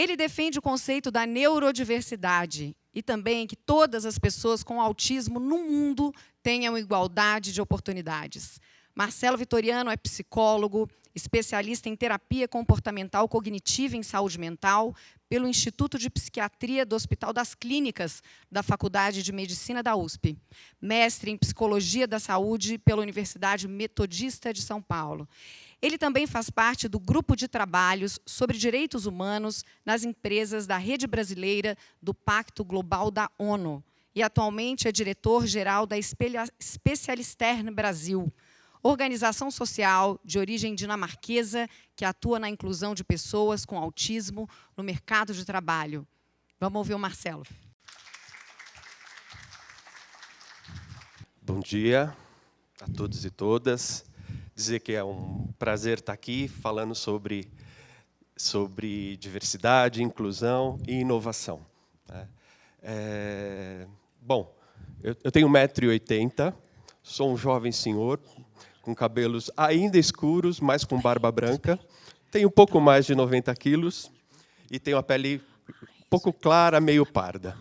Ele defende o conceito da neurodiversidade e também que todas as pessoas com autismo no mundo tenham igualdade de oportunidades. Marcelo Vitoriano é psicólogo, especialista em terapia comportamental cognitiva em saúde mental pelo Instituto de Psiquiatria do Hospital das Clínicas da Faculdade de Medicina da USP. Mestre em Psicologia da Saúde pela Universidade Metodista de São Paulo. Ele também faz parte do grupo de trabalhos sobre direitos humanos nas empresas da Rede Brasileira do Pacto Global da ONU e atualmente é diretor-geral da Specialisterne Brasil, organização social de origem dinamarquesa que atua na inclusão de pessoas com autismo no mercado de trabalho. Vamos ouvir o Marcelo. Bom dia a todos e todas. Dizer que é um prazer estar aqui falando sobre diversidade, inclusão e inovação. Bom, eu tenho 1,80 m, sou um jovem senhor, com cabelos ainda escuros, mas com barba branca, tenho um pouco mais de 90 quilos e tenho a pele um pouco clara, meio parda.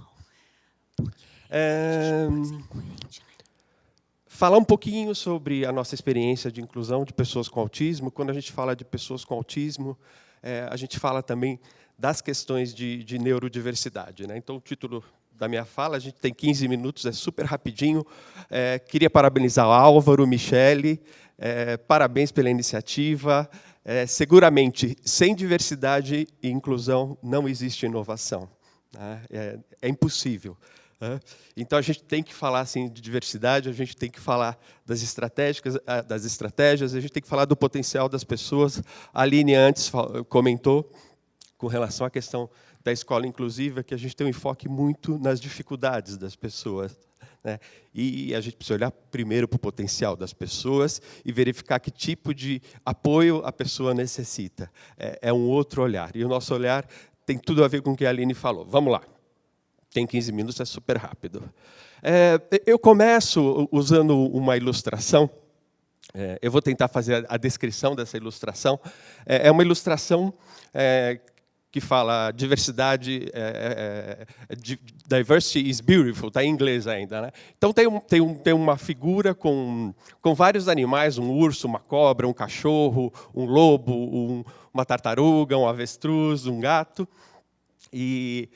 Falar um pouquinho sobre a nossa experiência de inclusão de pessoas com autismo. Quando a gente fala de pessoas com autismo, a gente fala também das questões de neurodiversidade, né? Então, o título da minha fala, a gente tem 15 minutos, é super rapidinho. Queria parabenizar o Álvaro, Michele, parabéns pela iniciativa. Seguramente, sem diversidade e inclusão, não existe inovação, né? É impossível. Então, a gente tem que falar assim, de diversidade, a gente tem que falar das estratégias, a gente tem que falar do potencial das pessoas. A Aline antes comentou com relação à questão da escola inclusiva, que a gente tem um enfoque muito nas dificuldades das pessoas, né? E a gente precisa olhar primeiro para o potencial das pessoas e verificar que tipo de apoio a pessoa necessita. É um outro olhar. E o nosso olhar tem tudo a ver com o que a Aline falou. Vamos lá. Tem 15 minutos, é super rápido. Eu começo usando uma ilustração. Eu vou tentar fazer a descrição dessa ilustração. É uma ilustração que fala diversidade, diversity is beautiful, está em inglês ainda, né? Então, tem uma figura com vários animais, um urso, uma cobra, um cachorro, um lobo, uma tartaruga, um avestruz, um gato. E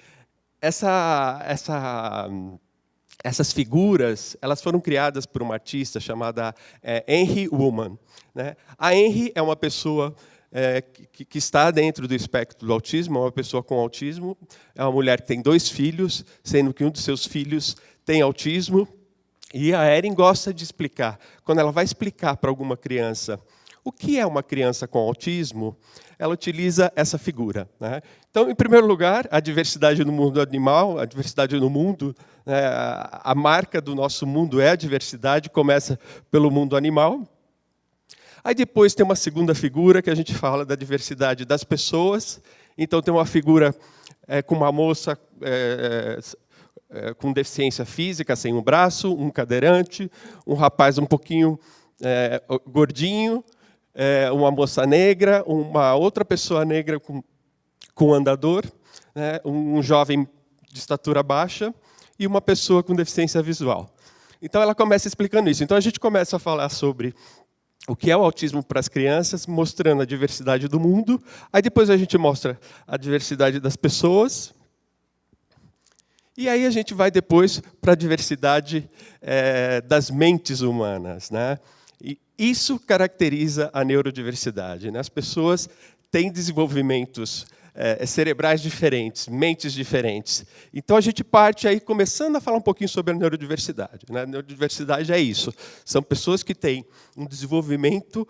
essas figuras, elas foram criadas por uma artista chamada Henry Woolman, né? A Henry é uma pessoa que está dentro do espectro do autismo, é uma pessoa com autismo, é uma mulher que tem 2 filhos, sendo que um dos seus filhos tem autismo, e a Erin gosta de explicar. Quando ela vai explicar para alguma criança o que é uma criança com autismo, ela utiliza essa figura, né? Então, em primeiro lugar, a diversidade no mundo animal, a diversidade no mundo, né? A marca do nosso mundo é a diversidade, começa pelo mundo animal. Aí depois tem uma segunda figura que a gente fala da diversidade das pessoas. Então, tem uma figura com uma moça com deficiência física, sem um braço, um cadeirante, um rapaz um pouquinho gordinho, uma moça negra, uma outra pessoa negra com andador, né? Um jovem de estatura baixa e uma pessoa com deficiência visual. Então, ela começa explicando isso. Então, a gente começa a falar sobre o que é o autismo para as crianças, mostrando a diversidade do mundo. Aí, depois, a gente mostra a diversidade das pessoas. E aí, a gente vai, depois, para a diversidade das mentes humanas, né? E isso caracteriza a neurodiversidade, né? As pessoas têm desenvolvimentos cerebrais diferentes, mentes diferentes. Então, a gente parte aí começando a falar um pouquinho sobre a neurodiversidade, né? A neurodiversidade é isso. São pessoas que têm um desenvolvimento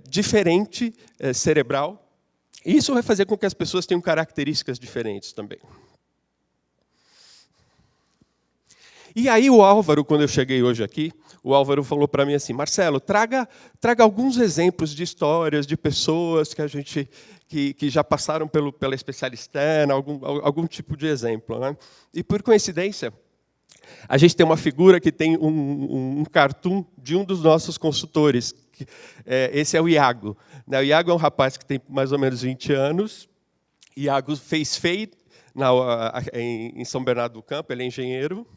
diferente cerebral. E isso vai fazer com que as pessoas tenham características diferentes também. E aí o Álvaro, quando eu cheguei hoje aqui, o Álvaro falou para mim assim: Marcelo, traga alguns exemplos de histórias de pessoas que já passaram pela Specialisterne, algum tipo de exemplo, né? E por coincidência, a gente tem uma figura que tem um cartoon de um dos nossos consultores. Esse é o Iago. O Iago é um rapaz que tem mais ou menos 20 anos. Iago fez FEI em São Bernardo do Campo, ele é engenheiro.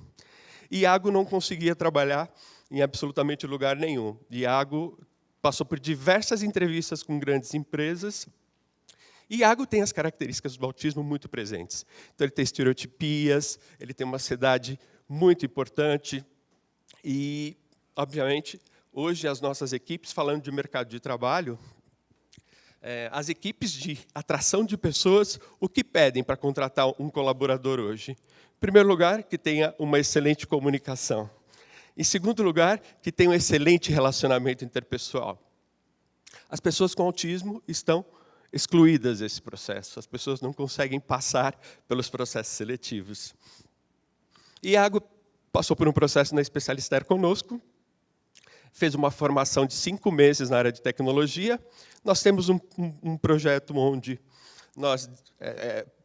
Iago não conseguia trabalhar em absolutamente lugar nenhum. Iago passou por diversas entrevistas com grandes empresas. Iago tem as características do autismo muito presentes. Então, ele tem estereotipias, ele tem uma ansiedade muito importante. E, obviamente, hoje as nossas equipes, falando de mercado de trabalho, as equipes de atração de pessoas, o que pedem para contratar um colaborador hoje? Em primeiro lugar, que tenha uma excelente comunicação. Em segundo lugar, que tenha um excelente relacionamento interpessoal. As pessoas com autismo estão excluídas desse processo. As pessoas não conseguem passar pelos processos seletivos. Iago passou por um processo na Especialister conosco, fez uma formação de 5 meses na área de tecnologia. Nós temos um projeto onde nós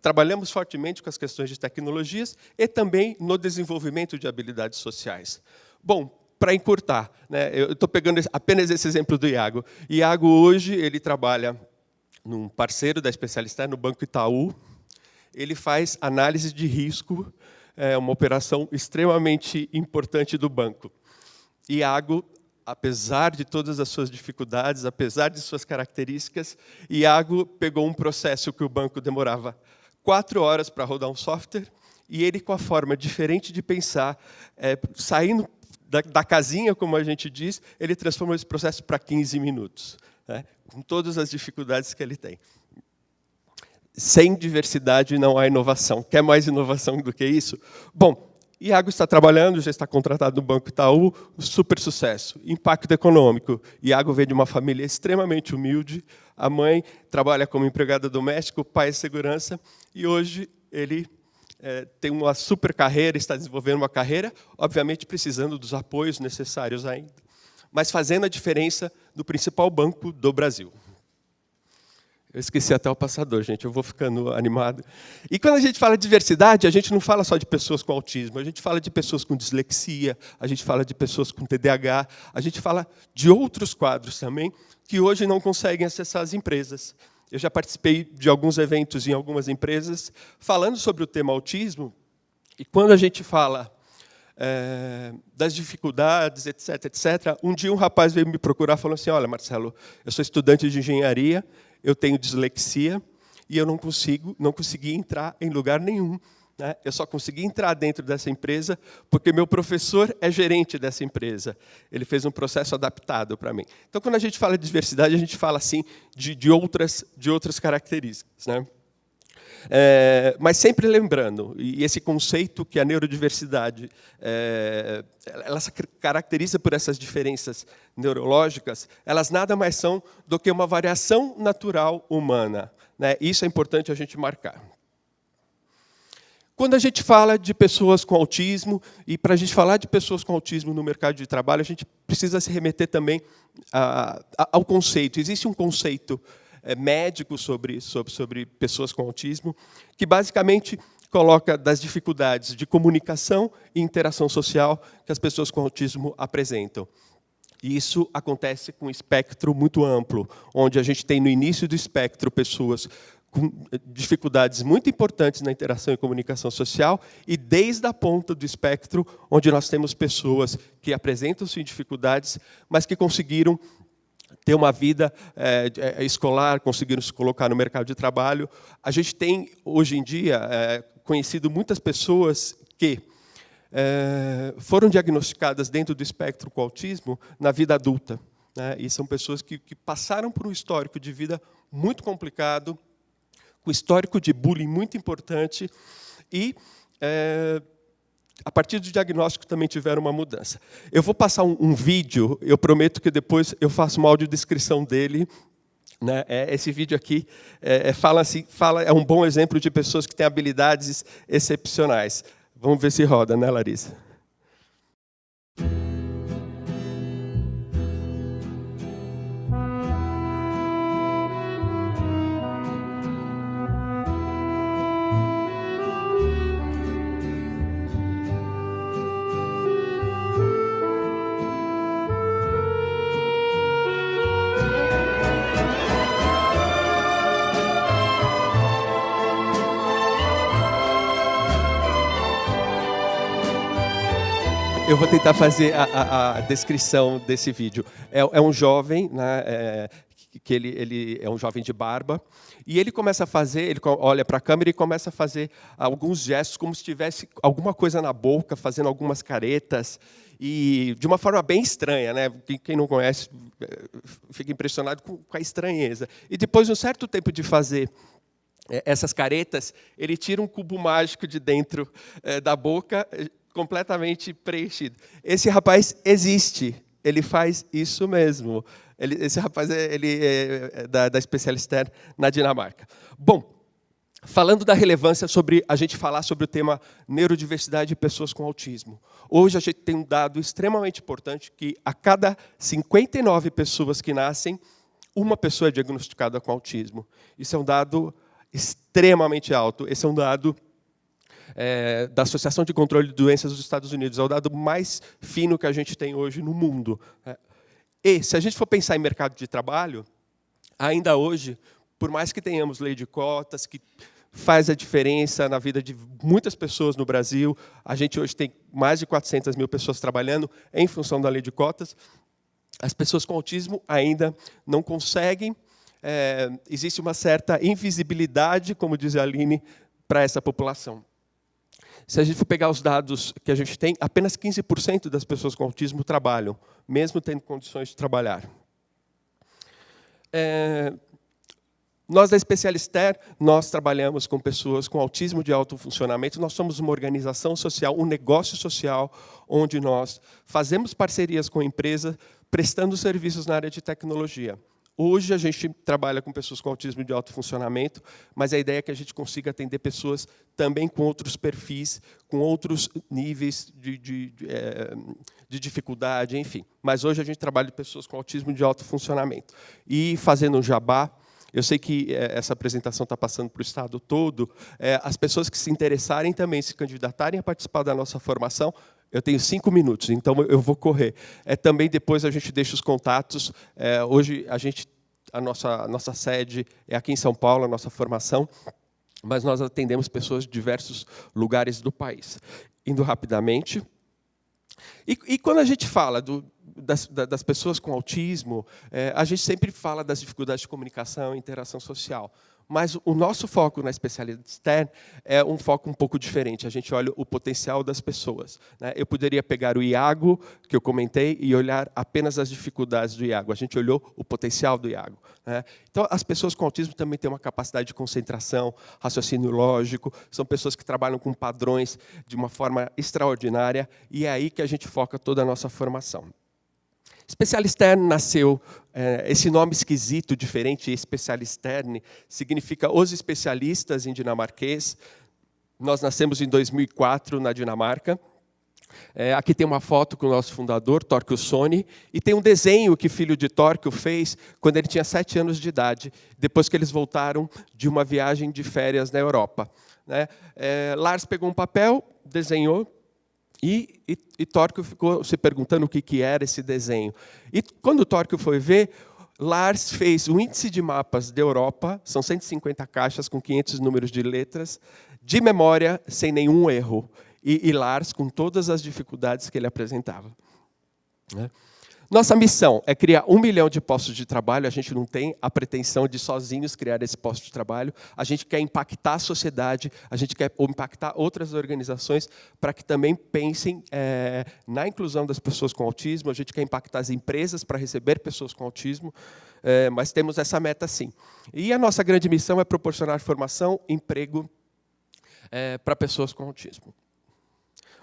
trabalhamos fortemente com as questões de tecnologias e também no desenvolvimento de habilidades sociais. Bom, para encurtar, né, eu estou pegando apenas esse exemplo do Iago. Iago, hoje, ele trabalha num parceiro da Especialister, no Banco Itaú. Ele faz análise de risco, uma operação extremamente importante do banco. Iago, apesar de todas as suas dificuldades, apesar de suas características, Iago pegou um processo que o banco demorava 4 horas para rodar um software, e ele, com a forma diferente de pensar, saindo da casinha, como a gente diz, ele transformou esse processo para 15 minutos, né, com todas as dificuldades que ele tem. Sem diversidade não há inovação. Quer mais inovação do que isso? Bom, Iago está trabalhando, já está contratado no Banco Itaú, super sucesso. Impacto econômico. Iago veio de uma família extremamente humilde, a mãe trabalha como empregada doméstica, o pai é segurança, e hoje ele tem uma super carreira, está desenvolvendo uma carreira, obviamente precisando dos apoios necessários ainda, mas fazendo a diferença no principal banco do Brasil. Eu esqueci até o passador, gente, eu vou ficando animado. E quando a gente fala de diversidade, a gente não fala só de pessoas com autismo, a gente fala de pessoas com dislexia, a gente fala de pessoas com TDAH, a gente fala de outros quadros também, que hoje não conseguem acessar as empresas. Eu já participei de alguns eventos em algumas empresas, falando sobre o tema autismo, e quando a gente fala das dificuldades, etc., etc., um dia um rapaz veio me procurar e falou assim, olha, Marcelo, eu sou estudante de engenharia, eu tenho dislexia e eu não consegui entrar em lugar nenhum, né? Eu só consegui entrar dentro dessa empresa porque meu professor é gerente dessa empresa. Ele fez um processo adaptado para mim. Então, quando a gente fala de diversidade, a gente fala assim de outras características, né? Mas sempre lembrando, e esse conceito que a neurodiversidade ela se caracteriza por essas diferenças neurológicas, elas nada mais são do que uma variação natural humana, né? Isso é importante a gente marcar. Quando a gente fala de pessoas com autismo, e para a gente falar de pessoas com autismo no mercado de trabalho, a gente precisa se remeter também ao conceito. Existe um conceito médico sobre pessoas com autismo, que basicamente coloca das dificuldades de comunicação e interação social que as pessoas com autismo apresentam. E isso acontece com um espectro muito amplo, onde a gente tem no início do espectro pessoas com dificuldades muito importantes na interação e comunicação social, e desde a ponta do espectro, onde nós temos pessoas que apresentam-se dificuldades, mas que conseguiram ter uma vida escolar, conseguiram se colocar no mercado de trabalho. A gente tem, hoje em dia, conhecido muitas pessoas que foram diagnosticadas dentro do espectro com autismo na vida adulta, né? E são pessoas que passaram por um histórico de vida muito complicado, com histórico de bullying muito importante, e a partir do diagnóstico também tiveram uma mudança. Eu vou passar um vídeo, eu prometo que depois eu faço uma audiodescrição dele, né? Esse vídeo aqui é um bom exemplo de pessoas que têm habilidades excepcionais. Vamos ver se roda, né, Larissa? Eu vou tentar fazer a descrição desse vídeo. É um jovem, né, que ele é um jovem de barba, e ele começa a fazer, ele olha para a câmera e começa a fazer alguns gestos como se tivesse alguma coisa na boca, fazendo algumas caretas, e de uma forma bem estranha, né? Quem não conhece fica impressionado com a estranheza. E depois de um certo tempo de fazer essas caretas, ele tira um cubo mágico de dentro da boca, completamente preenchido. Esse rapaz existe, ele faz isso mesmo. Esse rapaz ele é da Specialisterne na Dinamarca. Bom, falando da relevância sobre a gente falar sobre o tema neurodiversidade e pessoas com autismo. Hoje a gente tem um dado extremamente importante que a cada 59 pessoas que nascem, uma pessoa é diagnosticada com autismo. Isso é um dado extremamente alto. Esse é um dado da Associação de Controle de Doenças dos Estados Unidos. É o dado mais fino que a gente tem hoje no mundo. E, se a gente for pensar em mercado de trabalho, ainda hoje, por mais que tenhamos lei de cotas, que faz a diferença na vida de muitas pessoas no Brasil, a gente hoje tem mais de 400 mil pessoas trabalhando em função da lei de cotas, as pessoas com autismo ainda não conseguem, existe uma certa invisibilidade, como diz a Aline, para essa população. Se a gente for pegar os dados que a gente tem, apenas 15% das pessoas com autismo trabalham, mesmo tendo condições de trabalhar. Nós, da Specialisterne, nós trabalhamos com pessoas com autismo de alto funcionamento. Nós somos uma organização social, um negócio social, onde nós fazemos parcerias com empresas, prestando serviços na área de tecnologia. Hoje, a gente trabalha com pessoas com autismo de alto funcionamento, mas a ideia é que a gente consiga atender pessoas também com outros perfis, com outros níveis de dificuldade, enfim. Mas hoje a gente trabalha com pessoas com autismo de alto funcionamento. E, fazendo um jabá, eu sei que essa apresentação está passando para o Estado todo, as pessoas que se interessarem também, se candidatarem a participar da nossa formação, eu tenho 5 minutos, então eu vou correr. Também depois a gente deixa os contatos. Hoje a nossa sede é aqui em São Paulo, a nossa formação, mas nós atendemos pessoas de diversos lugares do país. Indo rapidamente. E quando a gente fala das pessoas com autismo, a gente sempre fala das dificuldades de comunicação e interação social. Mas o nosso foco na Specialisterne é um foco um pouco diferente. A gente olha o potencial das pessoas. Eu poderia pegar o Iago, que eu comentei, e olhar apenas as dificuldades do Iago. A gente olhou o potencial do Iago. Então, as pessoas com autismo também têm uma capacidade de concentração, raciocínio lógico, são pessoas que trabalham com padrões de uma forma extraordinária, e é aí que a gente foca toda a nossa formação. Specialisterne nasceu, esse nome esquisito, diferente, Specialisterne, significa os especialistas em dinamarquês. Nós nascemos em 2004 na Dinamarca. Aqui tem uma foto com o nosso fundador, Torkil Soni, e tem um desenho que o filho de Torkil fez quando ele tinha 7 anos de idade, depois que eles voltaram de uma viagem de férias na Europa. Lars pegou um papel, desenhou, e Torkil ficou se perguntando o que era esse desenho. E quando Torkil foi ver, Lars fez o índice de mapas da Europa, são 150 caixas com 500 números de letras, de memória, sem nenhum erro. E Lars com todas as dificuldades que ele apresentava. Nossa missão é criar 1 milhão de postos de trabalho. A gente não tem a pretensão de sozinhos criar esse posto de trabalho. A gente quer impactar a sociedade, a gente quer impactar outras organizações para que também pensem na inclusão das pessoas com autismo. A gente quer impactar as empresas para receber pessoas com autismo, mas temos essa meta sim. E a nossa grande missão é proporcionar formação, emprego para pessoas com autismo.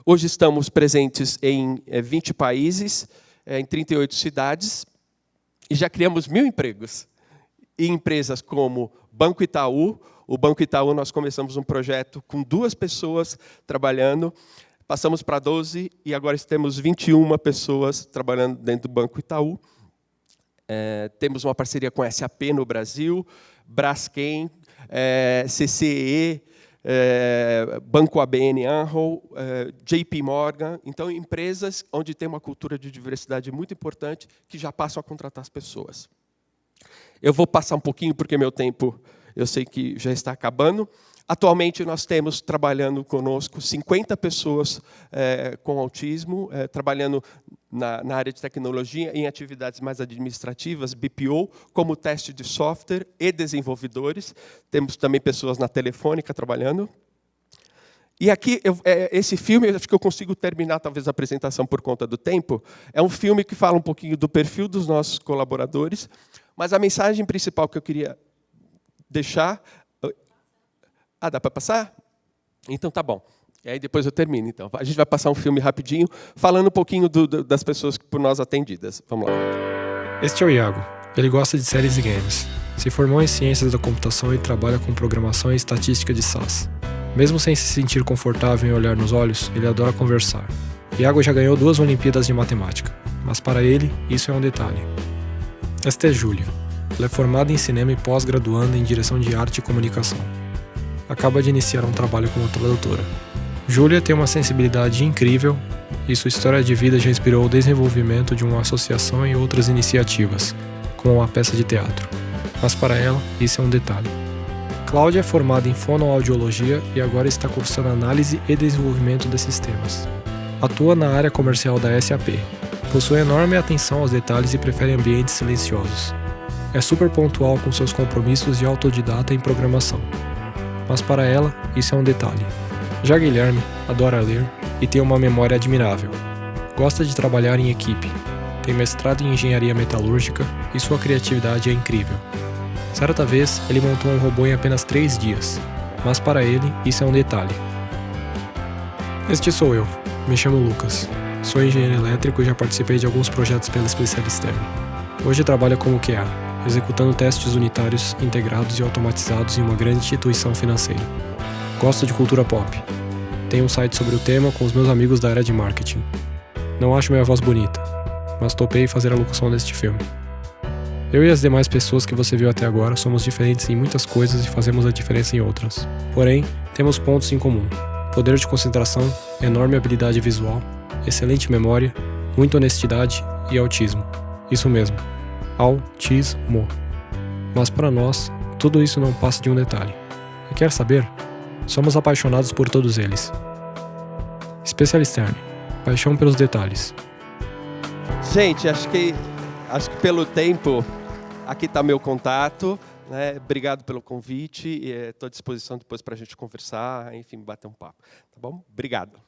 Hoje estamos presentes em 20 países, em 38 cidades, e já criamos 1.000 empregos. E empresas como Banco Itaú. O Banco Itaú, nós começamos um projeto com 2 pessoas trabalhando, passamos para 12, e agora temos 21 pessoas trabalhando dentro do Banco Itaú. Temos uma parceria com a SAP no Brasil, Braskem, CCE, Banco ABN AMRO, JP Morgan. Então, empresas onde tem uma cultura de diversidade muito importante, que já passam a contratar as pessoas. Eu vou passar um pouquinho, porque meu tempo eu sei que já está acabando. Atualmente, nós temos trabalhando conosco 50 pessoas com autismo, trabalhando na área de tecnologia, em atividades mais administrativas, BPO, como teste de software e desenvolvedores. Temos também pessoas na telefônica trabalhando. E aqui, esse filme, acho que eu consigo terminar talvez a apresentação por conta do tempo. É um filme que fala um pouquinho do perfil dos nossos colaboradores, mas a mensagem principal que eu queria deixar... Ah, dá para passar? Então tá bom. E aí depois eu termino. Então. A gente vai passar um filme rapidinho, falando um pouquinho das pessoas por nós atendidas. Vamos lá. Este é o Iago. Ele gosta de séries e games. Se formou em ciências da computação e trabalha com programação e estatística de SAS. Mesmo sem se sentir confortável em olhar nos olhos, ele adora conversar. Iago já ganhou 2 Olimpíadas de Matemática, mas para ele, isso é um detalhe. Esta é Júlia. Ela é formada em cinema e pós-graduanda em direção de arte e comunicação. Acaba de iniciar um trabalho como tradutora. Júlia tem uma sensibilidade incrível e sua história de vida já inspirou o desenvolvimento de uma associação e outras iniciativas, como uma peça de teatro. Mas para ela, isso é um detalhe. Cláudia é formada em fonoaudiologia e agora está cursando análise e desenvolvimento de sistemas. Atua na área comercial da SAP. Possui enorme atenção aos detalhes e prefere ambientes silenciosos. É super pontual com seus compromissos de autodidata em programação. Mas para ela, isso é um detalhe. Já Guilherme adora ler e tem uma memória admirável. Gosta de trabalhar em equipe. Tem mestrado em engenharia metalúrgica e sua criatividade é incrível. Certa vez, ele montou um robô em apenas 3 dias. Mas para ele, isso é um detalhe. Este sou eu. Me chamo Lucas. Sou engenheiro elétrico e já participei de alguns projetos pela Specialisterne. Hoje trabalho como QA, executando testes unitários, integrados e automatizados em uma grande instituição financeira. Gosto de cultura pop. Tenho um site sobre o tema com os meus amigos da área de marketing. Não acho minha voz bonita, mas topei fazer a locução deste filme. Eu e as demais pessoas que você viu até agora somos diferentes em muitas coisas e fazemos a diferença em outras. Porém, temos pontos em comum. Poder de concentração, enorme habilidade visual, excelente memória, muita honestidade e autismo. Isso mesmo. Autismo. Mas para nós, tudo isso não passa de um detalhe. E quer saber? Somos apaixonados por todos eles. Specialisterne. Paixão pelos detalhes. Gente, acho que pelo tempo, aqui está meu contato. Né? Obrigado pelo convite. Estou à disposição depois para a gente conversar, enfim, bater um papo. Tá bom? Obrigado.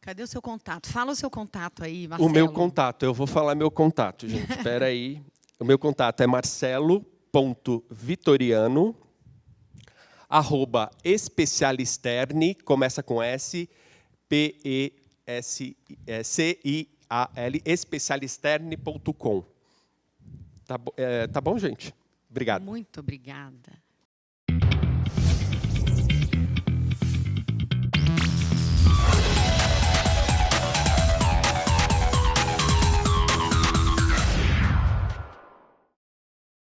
Cadê o seu contato? Fala o seu contato aí, Marcelo. O meu contato, eu vou falar meu contato, gente. Espera aí. O meu contato é marcelo.vitoriano@especialisterne, começa com S, P-E-S-C-I-A-L, especialisterne.com. Tá bom, gente? Obrigado. Muito obrigada.